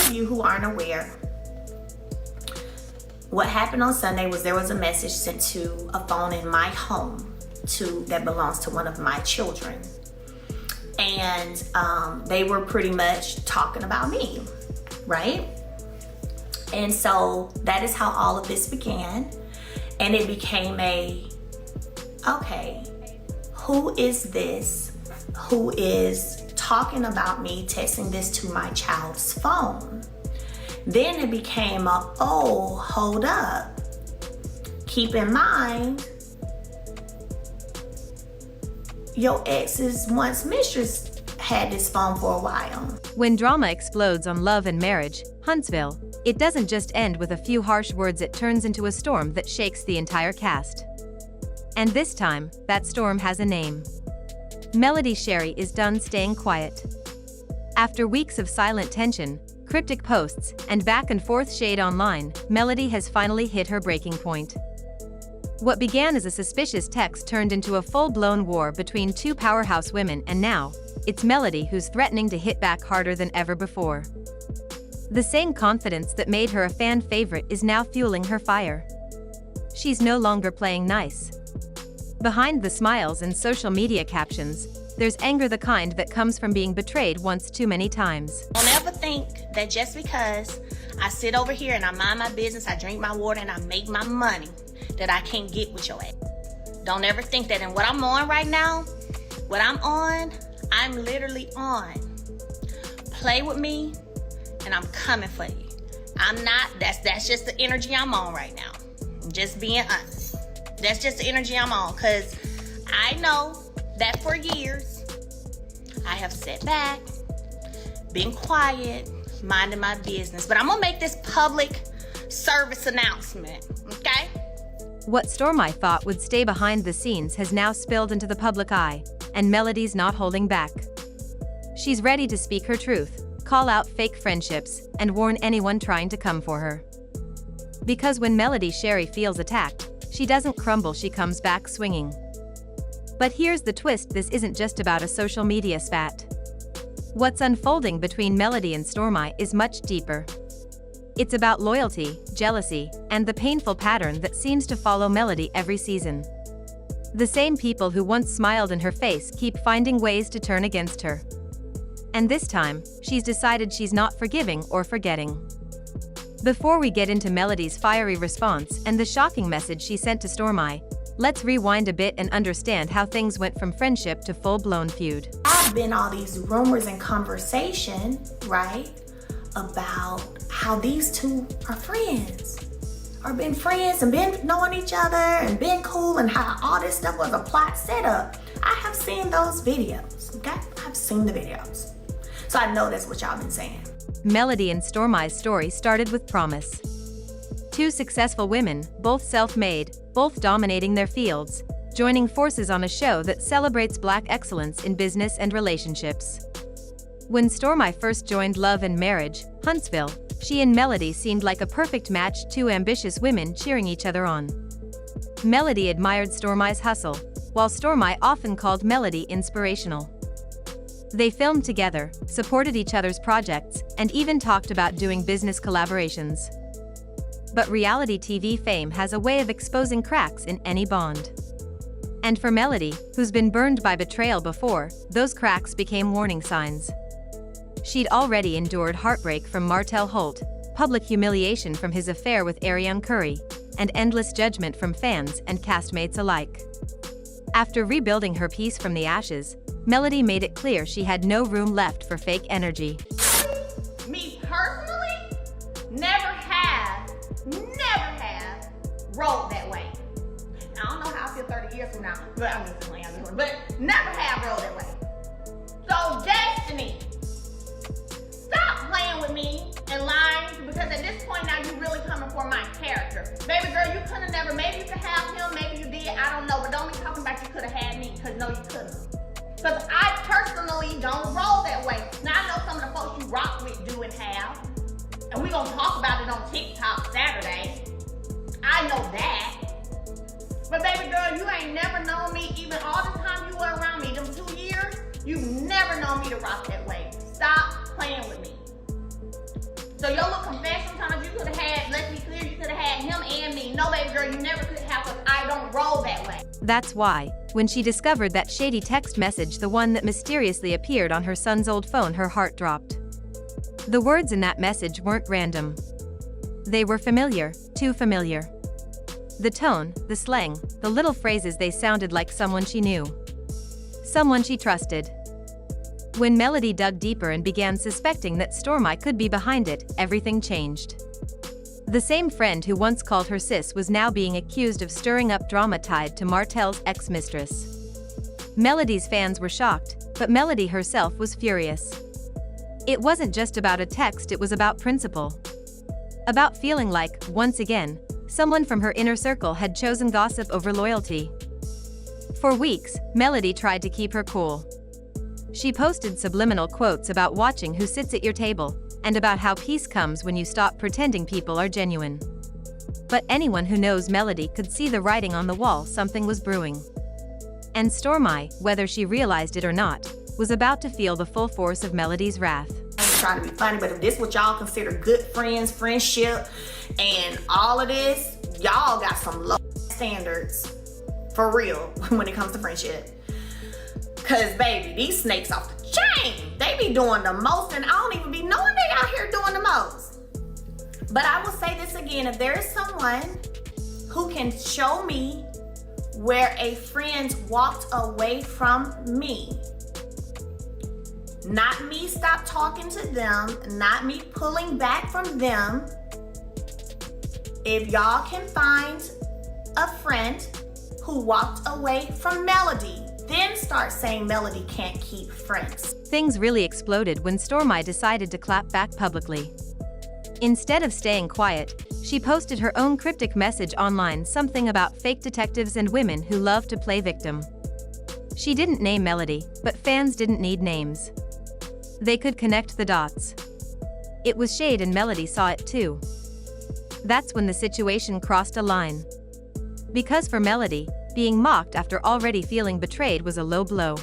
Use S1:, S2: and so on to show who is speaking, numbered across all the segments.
S1: of you who aren't aware, what happened on Sunday was there was a message sent to a phone in my home that belongs to one of my children. And they were pretty much talking about me, right? And so that is how all of this began. And it became okay, who is this who is talking about me, texting this to my child's phone? Then it became oh, hold up. Keep in mind, your ex's once mistress had this phone for a while.
S2: When drama explodes on Love and Marriage, Huntsville, it doesn't just end with a few harsh words, it turns into a storm that shakes the entire cast. And this time, that storm has a name. Melody Shari is done staying quiet. After weeks of silent tension, cryptic posts, and back-and-forth shade online, Melody has finally hit her breaking point. What began as a suspicious text turned into a full-blown war between two powerhouse women, and now, it's Melody who's threatening to hit back harder than ever before. The same confidence that made her a fan favorite is now fueling her fire. She's no longer playing nice. Behind the smiles and social media captions, there's anger, the kind that comes from being betrayed once too many times.
S1: Don't ever think that just because I sit over here and I mind my business, I drink my water, and I make my money, that I can't get with your ass. Don't ever think that. And what I'm on right now, what I'm on, I'm literally on. Play with me, and I'm coming for you. I'm not, that's just the energy I'm on right now. I'm just being honest. That's just the energy I'm on, because I know that for years, I have sat back, been quiet, minding my business. But I'm gonna make this public service announcement, okay?
S2: What Stormi thought would stay behind the scenes has now spilled into the public eye, and Melody's not holding back. She's ready to speak her truth, call out fake friendships, and warn anyone trying to come for her. Because when Melody Shari feels attacked, she doesn't crumble, she comes back swinging. But here's the twist, this isn't just about a social media spat. What's unfolding between Melody and Stormi is much deeper. It's about loyalty, jealousy, and the painful pattern that seems to follow Melody every season. The same people who once smiled in her face keep finding ways to turn against her. And this time, she's decided she's not forgiving or forgetting. Before we get into Melody's fiery response and the shocking message she sent to Stormi, let's rewind a bit and understand how things went from friendship to full-blown feud.
S1: I've been all these rumors and conversation, right, about how these two are friends, or been friends and been knowing each other and been cool, and how all this stuff was a plot setup. I have seen those videos, okay? I've seen the videos. So I know that's what y'all been saying.
S2: Melody and Stormi's story started with promise. Two successful women, both self-made, both dominating their fields, joining forces on a show that celebrates Black excellence in business and relationships. When Stormi first joined Love and Marriage, Huntsville, she and Melody seemed like a perfect match, two ambitious women cheering each other on. Melody admired Stormi's hustle, while Stormi often called Melody inspirational. They filmed together, supported each other's projects, and even talked about doing business collaborations. But reality TV fame has a way of exposing cracks in any bond. And for Melody, who's been burned by betrayal before, those cracks became warning signs. She'd already endured heartbreak from Martell Holt, public humiliation from his affair with Ariane Curry, and endless judgment from fans and castmates alike. After rebuilding her piece from the ashes, Melody made it clear she had no room left for fake energy.
S1: Me personally, never have rolled that way. I don't know how I feel 30 years from now, but I'm just playing, but never have rolled that way. So Destiny, stop playing with me and lying, because at this point now you really coming for my character. Baby girl, you could have never, maybe you could have him, maybe you did, I don't know, but don't be talking about you could have had me, because no, you couldn't. Because I personally don't roll that way. Now I know some of the folks you rock with do and have, and we gonna talk about it on TikTok Saturday. I know that. But baby girl, you ain't never known me, even all the time you were around me, them 2 years, you've never known me to rock that way. Stop playing with me. So So your little confession times you could have had, let's be clear, you could have had him and me. No, baby girl, you never could have, because I don't roll that way.
S2: That's why, when she discovered that shady text message, the one that mysteriously appeared on her son's old phone, her heart dropped. The words in that message weren't random. They were familiar, too familiar. The tone, the slang, the little phrases, they sounded like someone she knew. Someone she trusted. When Melody dug deeper and began suspecting that Stormi could be behind it, everything changed. The same friend who once called her sis was now being accused of stirring up drama tied to Martel's ex-mistress. Melody's fans were shocked, but Melody herself was furious. It wasn't just about a text, it was about principle. About feeling like, once again, someone from her inner circle had chosen gossip over loyalty. For weeks, Melody tried to keep her cool. She posted subliminal quotes about watching who sits at your table, and about how peace comes when you stop pretending people are genuine. But anyone who knows Melody could see the writing on the wall, something was brewing. And Stormi, whether she realized it or not, was about to feel the full force of Melody's wrath.
S1: I'm trying to be funny, but if this is what y'all consider good friends, friendship, and all of this, y'all got some low standards. For real, when it comes to friendship. Cause baby, these snakes off the chain, they be doing the most, and I don't even be knowing they out here doing the most. But I will say this again, if there is someone who can show me where a friend walked away from me, not me stop talking to them, not me pulling back from them, if y'all can find a friend who walked away from Melody, then start saying Melody can't keep friends.
S2: Things really exploded when Stormi decided to clap back publicly. Instead of staying quiet, she posted her own cryptic message online, something about fake detectives and women who love to play victim. She didn't name Melody, but fans didn't need names. They could connect the dots. It was shade, and Melody saw it too. That's when the situation crossed a line. Because for Melody, being mocked after already feeling betrayed was a low blow.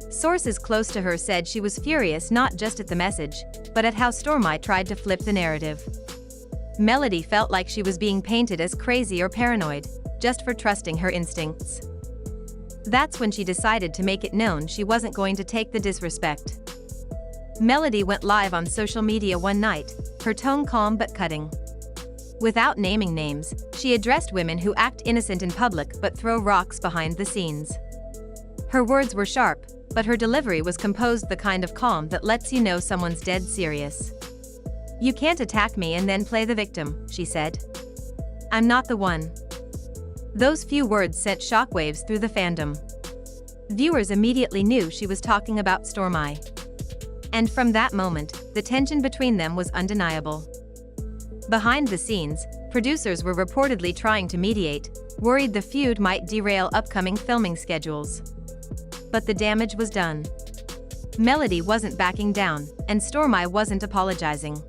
S2: Sources close to her said she was furious not just at the message, but at how Stormi tried to flip the narrative. Melody felt like she was being painted as crazy or paranoid, just for trusting her instincts. That's when she decided to make it known she wasn't going to take the disrespect. Melody went live on social media one night, her tone calm but cutting. Without naming names, she addressed women who act innocent in public but throw rocks behind the scenes. Her words were sharp, but her delivery was composed, the kind of calm that lets you know someone's dead serious. "You can't attack me and then play the victim," she said. "I'm not the one." Those few words sent shockwaves through the fandom. Viewers immediately knew she was talking about Stormi. And from that moment, the tension between them was undeniable. Behind the scenes, producers were reportedly trying to mediate, worried the feud might derail upcoming filming schedules. But the damage was done. Melody wasn't backing down, and Stormi wasn't apologizing.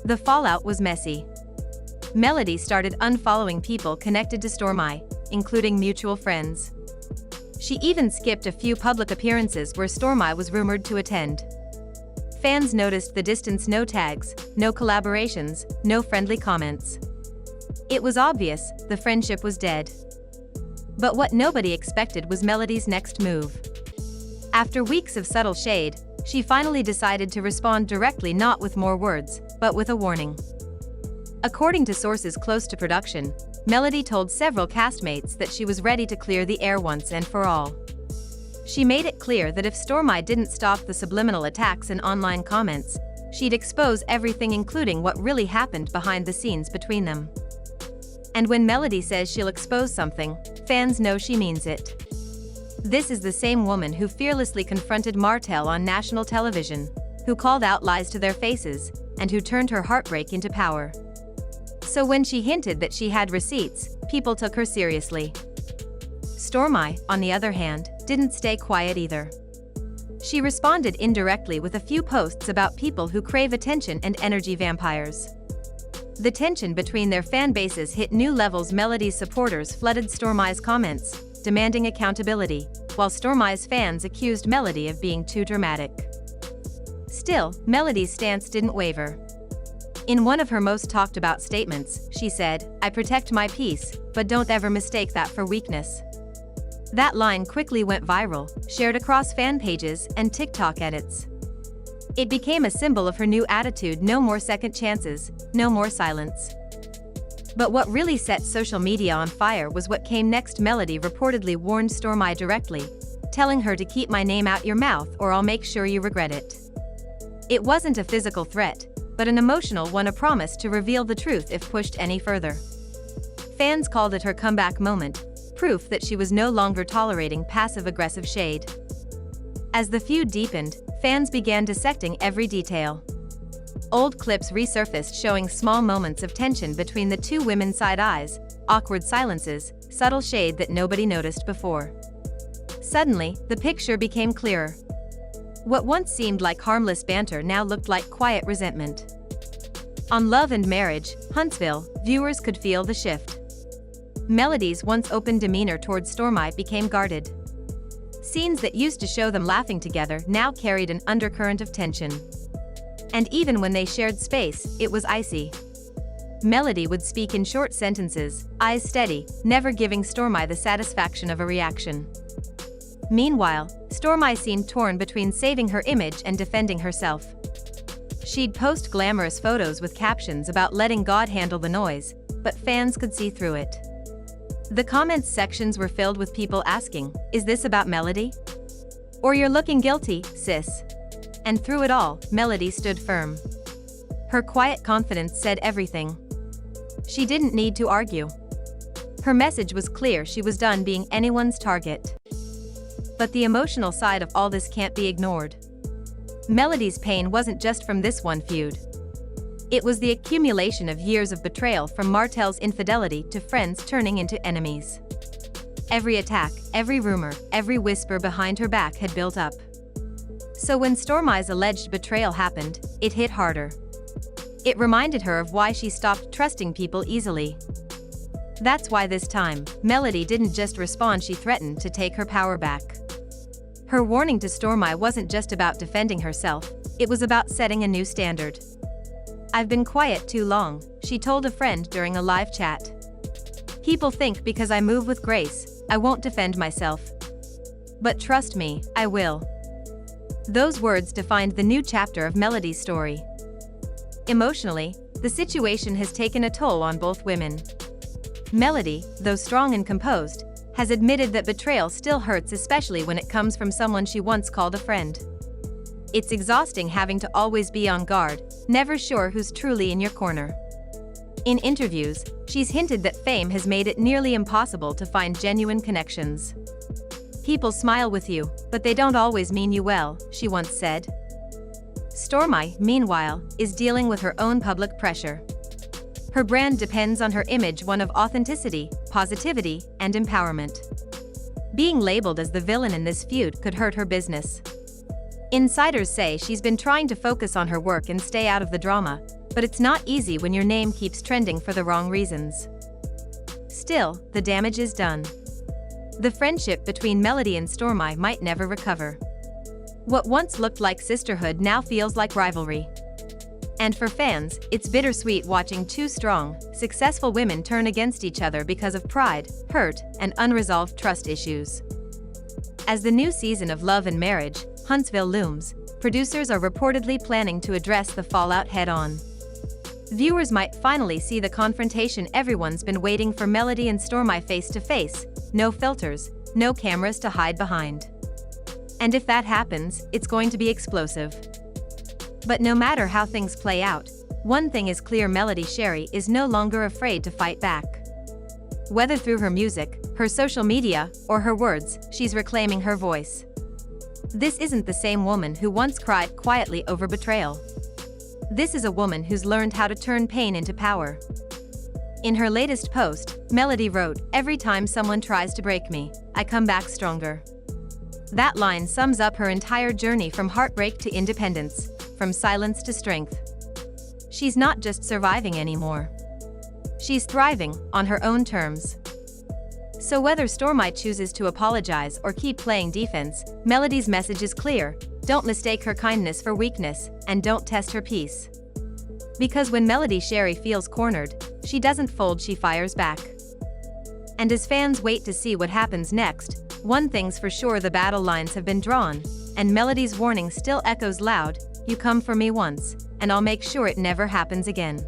S2: The fallout was messy. Melody started unfollowing people connected to Stormi, including mutual friends. She even skipped a few public appearances where Stormi was rumored to attend. Fans noticed the distance: no tags, no collaborations, no friendly comments. It was obvious the friendship was dead. But what nobody expected was Melody's next move. After weeks of subtle shade, she finally decided to respond directly, not with more words, but with a warning. According to sources close to production, Melody told several castmates that she was ready to clear the air once and for all. She made it clear that if Stormi didn't stop the subliminal attacks and online comments, she'd expose everything, including what really happened behind the scenes between them. And when Melody says she'll expose something, fans know she means it. This is the same woman who fearlessly confronted Martel on national television, who called out lies to their faces, and who turned her heartbreak into power. So when she hinted that she had receipts, people took her seriously. Stormi, on the other hand, didn't stay quiet either. She responded indirectly with a few posts about people who crave attention and energy vampires. The tension between their fan bases hit new levels. Melody's supporters flooded Stormi's comments, demanding accountability, while Stormi's fans accused Melody of being too dramatic. Still, Melody's stance didn't waver. In one of her most talked about statements, she said, "I protect my peace, but don't ever mistake that for weakness." That line quickly went viral, shared across fan pages and TikTok edits. It became a symbol of her new attitude: no more second chances, no more silence. But what really set social media on fire was what came next. Melody reportedly warned Stormi directly, telling her to keep my name out your mouth or I'll make sure you regret it. It wasn't a physical threat, but an emotional one, a promise to reveal the truth if pushed any further. Fans called it her comeback moment, proof that she was no longer tolerating passive-aggressive shade. As the feud deepened, fans began dissecting every detail. Old clips resurfaced showing small moments of tension between the two women: side eyes, awkward silences, subtle shade that nobody noticed before. Suddenly, the picture became clearer. What once seemed like harmless banter now looked like quiet resentment. On Love and Marriage, Huntsville, viewers could feel the shift. Melody's once open demeanor towards Stormi became guarded. Scenes that used to show them laughing together now carried an undercurrent of tension. And even when they shared space, it was icy. Melody would speak in short sentences, eyes steady, never giving Stormi the satisfaction of a reaction. Meanwhile, Stormi seemed torn between saving her image and defending herself. She'd post glamorous photos with captions about letting God handle the noise, but fans could see through it. The comments sections were filled with people asking, "Is this about Melody? Or you're looking guilty, sis?" And through it all, Melody stood firm. Her quiet confidence said everything. She didn't need to argue. Her message was clear: she was done being anyone's target. But the emotional side of all this can't be ignored. Melody's pain wasn't just from this one feud. It was the accumulation of years of betrayal, from Martell's infidelity to friends turning into enemies. Every attack, every rumor, every whisper behind her back had built up. So when Stormi's alleged betrayal happened, it hit harder. It reminded her of why she stopped trusting people easily. That's why this time, Melody didn't just respond, she threatened to take her power back. Her warning to Stormi wasn't just about defending herself, it was about setting a new standard. "I've been quiet too long," she told a friend during a live chat. "People think because I move with grace, I won't defend myself. But trust me, I will." Those words defined the new chapter of Melody's story. Emotionally, the situation has taken a toll on both women. Melody, though strong and composed, has admitted that betrayal still hurts, especially when it comes from someone she once called a friend. It's exhausting having to always be on guard, never sure who's truly in your corner. In interviews, she's hinted that fame has made it nearly impossible to find genuine connections. "People smile with you, but they don't always mean you well," she once said. Stormi, meanwhile, is dealing with her own public pressure. Her brand depends on her image, one of authenticity, positivity, and empowerment. Being labeled as the villain in this feud could hurt her business. Insiders say she's been trying to focus on her work and stay out of the drama, but it's not easy when your name keeps trending for the wrong reasons. Still, the damage is done. The friendship between Melody and Stormi might never recover. What once looked like sisterhood now feels like rivalry. And for fans, it's bittersweet watching two strong, successful women turn against each other because of pride, hurt, and unresolved trust issues. As the new season of Love and Marriage, Huntsville looms, producers are reportedly planning to address the fallout head-on. Viewers might finally see the confrontation everyone's been waiting for: Melody and Stormi face-to-face, no filters, no cameras to hide behind. And if that happens, it's going to be explosive. But no matter how things play out, one thing is clear: Melody Shari is no longer afraid to fight back. Whether through her music, her social media, or her words, she's reclaiming her voice. This isn't the same woman who once cried quietly over betrayal. This is a woman who's learned how to turn pain into power. In her latest post, Melody wrote, "Every time someone tries to break me, I come back stronger." That line sums up her entire journey from heartbreak to independence, from silence to strength. She's not just surviving anymore. She's thriving, on her own terms. So whether Stormi chooses to apologize or keep playing defense, Melody's message is clear: don't mistake her kindness for weakness, and don't test her peace. Because when Melody Shari feels cornered, she doesn't fold, she fires back. And as fans wait to see what happens next, one thing's for sure, the battle lines have been drawn, and Melody's warning still echoes loud: you come for me once, and I'll make sure it never happens again.